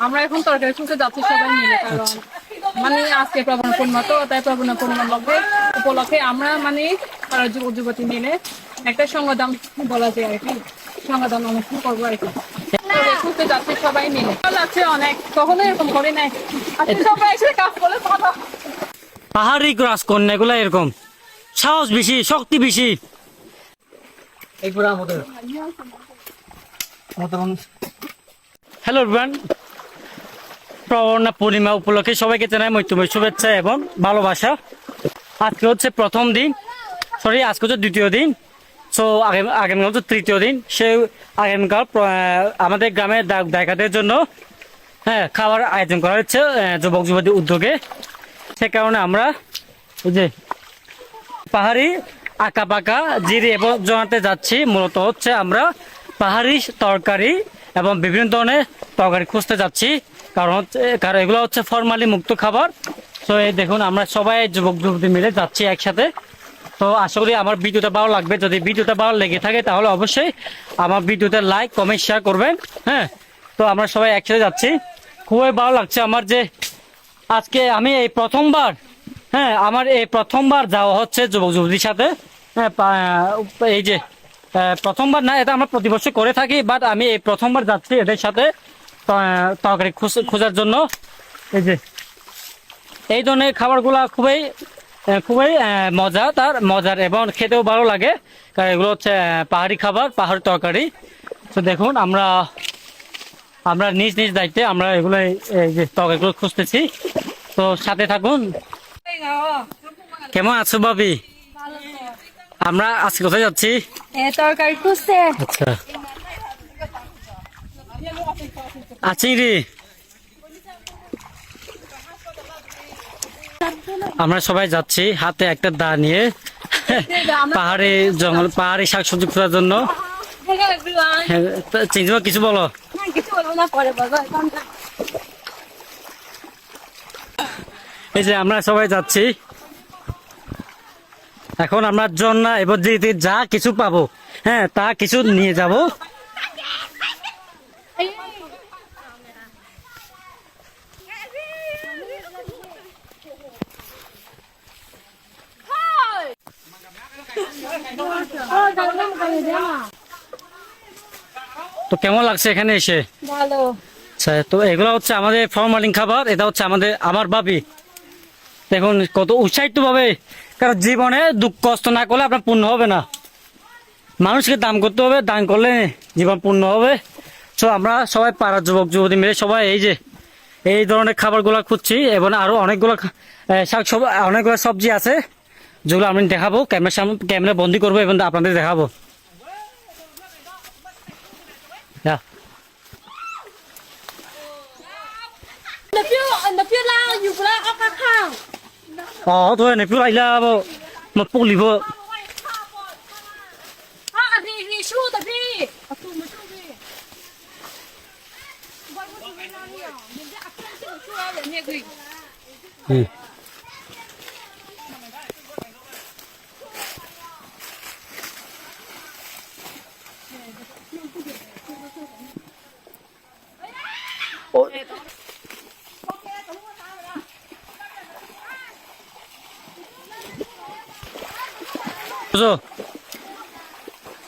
আমরা এখন তরকারি খুঁজতে যাচ্ছি সবাই মিলে, কারণ মানে আজকে প্রবণ পূর্ণিমা, তো তাই প্রবণ পূর্ণিমার উপলক্ষে আমরা মানে যুবক যুবতী মিলে একটা সংগঠন বলা যায় আর কি, সংগঠন অনুষ্ঠান করবো আর কি। খুঁজতে যাচ্ছি সবাই মিলে, ভালো লাগছে অনেক, কখনো এরকম করি নাই। আজকে সবাই এসে কাজ করে ভালো। পাহাড়ি রাজকন্যা এগুলা এরকম সাহস বেশি, শক্তি বেশি। হ্যালো এভরিওয়ান, প্রবণ পূর্ণিমা উপলক্ষে সবাইকে জানাই মৈত্রময় শুভেচ্ছা এবং ভালোবাসা। আজকে হচ্ছে প্রথম দিন, আজকে হচ্ছে দ্বিতীয় দিন। সো আগামীকাল হচ্ছে তৃতীয় দিন। সে আগামীকাল আমাদের গ্রামের ডাকাতের জন্য খাবার আয়োজন করা হচ্ছে যুবক যুবতীর উদ্যোগে। সে কারণে আমরা এই যে পাহাড়ি আঁকা পাকা জিরি এবং জনাতে যাচ্ছি। মূলত হচ্ছে আমরা পাহাড়ি তরকারি এবং বিভিন্ন ধরনের তরকারি খুঁজতে যাচ্ছি, কারণ এগুলো হচ্ছে ফরমালি মুক্ত খাবার। তো এই দেখুন, আমরা সবাই যুবক যুবতী মিলে যাচ্ছি একসাথে। তো আশা করি আমার ভিডিওটা ভালো লাগবে। যদি ভিডিওটা ভালো লেগে থাকে তাহলে অবশ্যই আমার ভিডিওতে লাইক কমেন্ট শেয়ার করবেন। তো আমরা সবাই একসাথে যাচ্ছি, খুবই ভালো লাগছে আমার যে আজকে আমি এই প্রথমবার আমার এই প্রথমবার যাওয়া হচ্ছে যুবক যুবতীর সাথে। এই যে প্রথমবার না, এটা আমরা প্রতি বছর করে থাকি, বাট আমি এই প্রথমবার যাচ্ছি এদের সাথে তরকারি খোঁজার জন্য। এই যে এই ধরনের খাবারগুলা খুবই খুবই মজার এবং খেতেও ভালো লাগে, কারণ এগুলো হচ্ছে পাহাড়ি খাবার, পাহাড়ি তরকারি। তো দেখুন, আমরা নিজ নিজ দায়িত্বে আমরা এগুলো এই যে তরকারিগুলো খুঁজতেছি। তো সাথে থাকুন। কেমন আছো ভাবি? আমরা আজকে কোথায় যাচ্ছি? তরকারি খুঁজতে। আচ্ছা, আছি রে। আমরা সবাই যাচ্ছি হাতে একটা দা নিয়ে পাহাড়ি জঙ্গল, পাহাড়ি শাকসবজি খোঁজার জন্য। চিনতে কিছু বলো? এই যে আমরা সবাই যাচ্ছি এখন। আমরা জন্না এবার যা কিছু পাবো তা কিছু নিয়ে যাব। তো কেমন লাগছে এখানে এসে? ভালো। আচ্ছা, তো এগুলো হচ্ছে আমাদের ফরমালিন খাবার। এটা হচ্ছে আমার ভাবি। দেখুন কত উৎসাহিত ভাবে, কারণ জীবনে দুঃখ কষ্ট না করলে আপনার পূর্ণ হবে না। মানুষকে দান করতে হবে, দান করলে জীবন পূর্ণ হবে। তো আমরা সবাই পাড়ার যুবক যুবতী মিলে সবাই এই ধরনের খাবারগুলো খুঁজছি, এবং আরো অনেকগুলো অনেকগুলো সবজি আছে যেগুলো আমি দেখাবো, ক্যামেরা বন্দি করবো এবং আপনাদের দেখাবো। Thôi này cứ lại là một bộ lì vợ.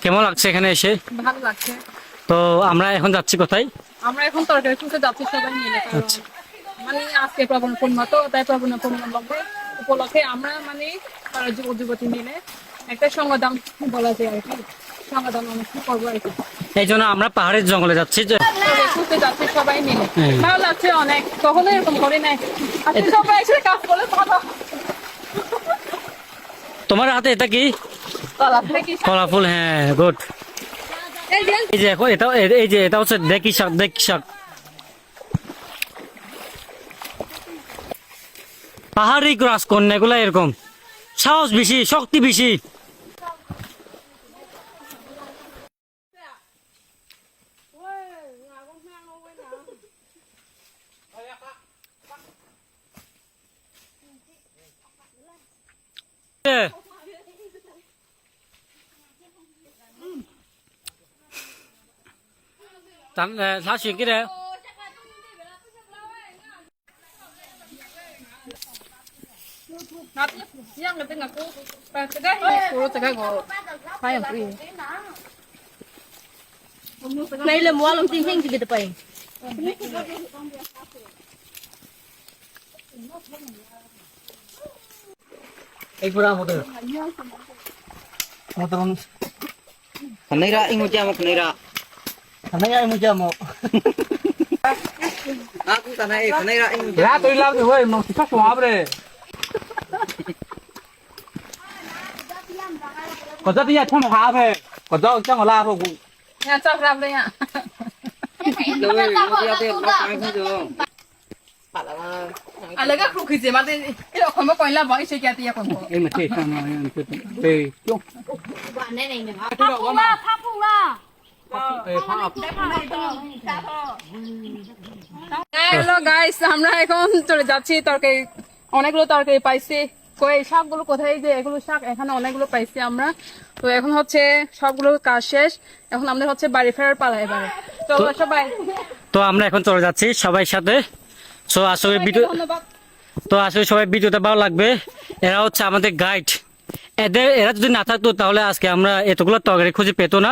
কেমন লাগছে এখানে এসে? ভালো লাগছে। তো আমরা এখন যাচ্ছি কোথায়? আমরা এখন তরকারি খুঁজতে যাচ্ছি সবাই মিলে, কারণ মানে আজকে প্রবণ পূর্ণিমা, তো তাই প্রবণ পূর্ণিমার উপলক্ষে আমরা মানে যুবক যুবতী মিলে একটা সংগঠন বলা যায় আর কি, সংগঠন অনুষ্ঠান করবো আর কি। এই জন্য আমরা পাহাড়ের জঙ্গলে যাচ্ছি, খুঁজতে যাচ্ছি সবাই মিলে, ভালো লাগছে অনেক, কখনো এরকম করি নাই। আজকে সবাই এসে কাজ করে ভালো। তোমার হাতে এটা কি? কলা ফুল। হ্যাঁ, গুড। এই যে এখন এটা হচ্ছে দেখি শাক। পাহাড়ি রাজকন্যা এগুলা এরকম সাহস বেশি, শক্তি বেশি। Lá chuyện cái đấy. Nanti siang nanti aku pakai suruh cakap go. Payah free. Này là mua lòng tin hình thì được vậy. এই পুরা motor motor Kanira ing mo mo kanira. ano nga mo dyan mo Aku tanay kanira ing mo. Ra tôi lao thì hơi nó thì phát hóa về. Còn rất nhiều trong một há về. Còn do trong một la thôi cũng Nhà cho ra đây ạ. Đâu ơi, mo dia te lo kai không được. À lấy các khúc gì mà đi cái đó không có coi là bọn chơi kia thì còn có. em mà chơi sang rồi về chung. Bạn này này nè. Tháp phung là. Hello guys আমরা এখন চলে যাচ্ছি তরকারি অনেকগুলো তরকারি পাইছি কই শাকগুলো কোথায় যে এগুলো শাক এখানে অনেকগুলো পাইছি আমরা তো এখন হচ্ছে সবগুলো কাজ শেষ এখন আমাদের হচ্ছে বাড়ি ফেরার পালা এবারে তো সবাই তো আমরা এখন চলে যাচ্ছি সবাই সাথে সো আসলে ভিডিও ধন্যবাদ তো আসলে সবাই ভিডিওটা ভালো লাগবে এরা হচ্ছে আমাদের গাইড এরা যদি না থাকতো তাহলে আজকে আমরা এতগুলো তরকারি খুঁজে পেতো না